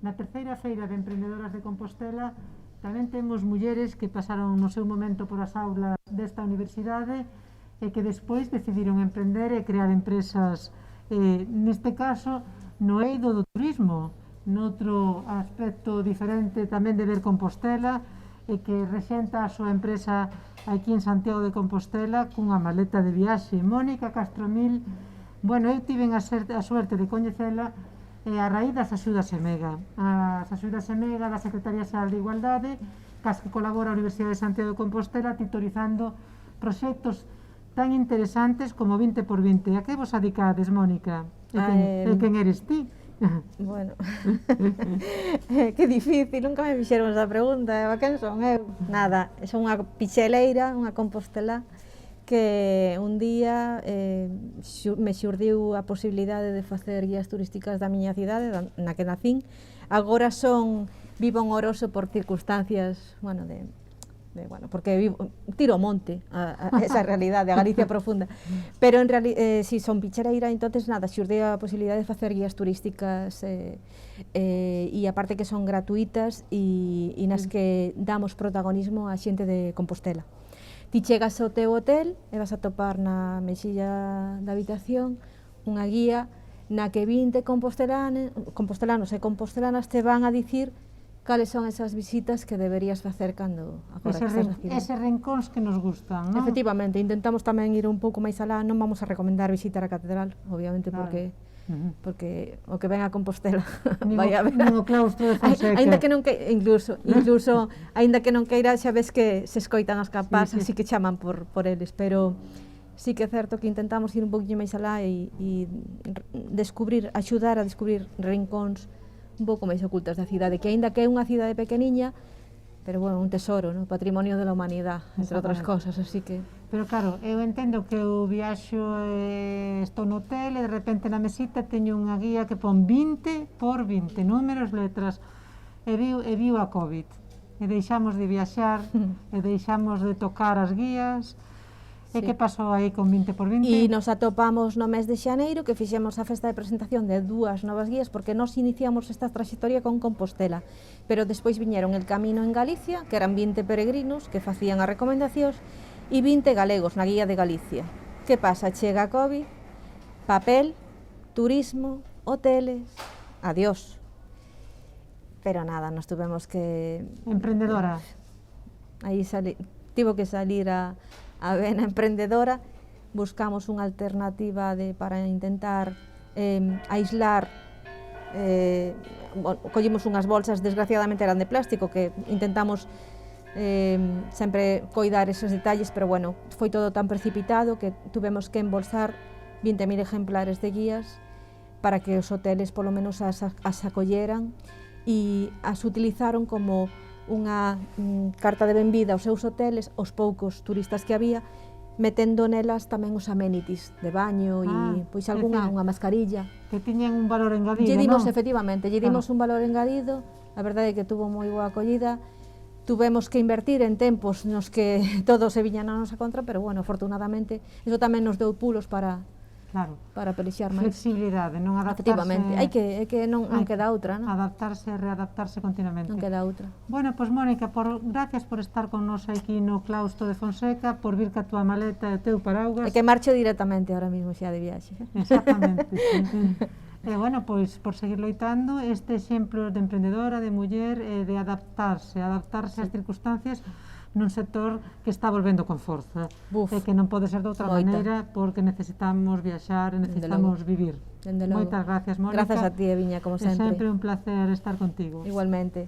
Na terceira feira de emprendedoras de Compostela tamén temos mulleres que pasaron no seu momento por as aulas desta universidade e que despois decidiron emprender e crear empresas, neste caso no eido do turismo, noutro aspecto diferente tamén de ver Compostela, e que rexenta a súa empresa aquí en Santiago de Compostela cunha maleta de viaxe. Mónica Castromil, bueno, eu tiven a suerte de coñecela a raíz das axudas EMEGA. As axudas EMEGA da Secretaría Xeral de Igualdade, cas que colabora a Universidade de Santiago de Compostela titorizando proxectos tan interesantes como 20x20. A que vos adicades, Mónica? E quen eres ti? Bueno, que difícil, nunca me fixeron esa pregunta, quen son eu? Nada, son unha picheleira, unha compostela que un día me xurdiu a posibilidade de facer guías turísticas da miña cidade, na que nacín. Agora vivo en Oroso por circunstancias, bueno, porque tiro o monte a esa realidade, a Galicia profunda, pero en realidade, si son pichereira, entonces nada, xurdei a posibilidade de facer guías turísticas e aparte que son gratuitas e nas que damos protagonismo á xente de Compostela. Ti chegas ao teu hotel e vas a topar na mexilla da habitación unha guía na que 20 compostelanos e compostelanas te van a dicir cales son esas visitas que deberías facer cando agora que estás na cidade. Eses rincóns que nos gustan, non? Efectivamente, intentamos tamén ir un pouco máis alá, non vamos a recomendar visitar a catedral, obviamente, porque o que ven a Compostela vai a ver o claustro de Fonseca. Aínda que non incluso aínda que non queira, xa ves que se escoitan as campás, así que chaman por eles, pero sí que é certo que intentamos ir un pouquinho máis alá e axudar a descubrir rincóns un pouco máis ocultas da cidade, que aínda que é unha cidade pequeniña, pero bueno, un tesoro, no? Patrimonio da humanidade, entre outras cosas, así que... Pero claro, eu entendo que eu viaxo, estou no hotel e de repente na mesita teño unha guía que pon 20x20, números, letras, e viu a COVID, e deixamos de viaxar, e deixamos de tocar as guías. E que pasou aí con 20x20? E nos atopamos no mes de xaneiro que fixemos a festa de presentación de 2 novas guías, porque nos iniciamos esta trayectoria con Compostela, pero despois viñeron El Camino en Galicia, que eran 20 peregrinos que facían as recomendacións, e 20 galegos na guía de Galicia. Que pasa? Chega a COVID, papel, turismo, hoteles, adiós. Pero nada, nos tuvemos que... Emprendedora. Aí tivo que salir a vena emprendedora, buscamos unha alternativa para intentar aislar, collimos unhas bolsas, desgraciadamente eran de plástico, que intentamos sempre coidar esos detalles, pero bueno, foi todo tan precipitado que tuvemos que embolsar 20.000 ejemplares de guías para que os hoteles polo menos as acolleran e as utilizaron como unha carta de benvida aos seus hoteles, aos poucos turistas que había, metendo nelas tamén os amenities de baño e pois algunha unha mascarilla. Que tiñan un valor engadido, non? Efectivamente, lle dimos un valor engadido, a verdade é que tuvo moi boa acollida, tuvemos que invertir en tempos nos que todos se viñan a nosa contra, pero bueno, afortunadamente, iso tamén nos deu pulos para pelexar máis. Flexibilidade, non adaptarse... Efectivamente, é que non queda outra, non? Adaptarse e readaptarse continuamente. Non queda outra. Bueno, pois Mónica, gracias por estar con nos aquí no claustro de Fonseca, por vir ca túa maleta e o teu paraugas. É que marcho directamente ahora mismo xa de viaxe. Exactamente. E bueno, pois por seguir loitando, este exemplo de emprendedora, de muller, de adaptarse ás circunstancias nun sector que está volvendo con forza e que non pode ser de outra maneira porque necesitamos viaxar e necesitamos vivir. Moitas gracias, Mónica. Grazas a ti, Eviña, como sempre. É sempre un placer estar contigo. Igualmente.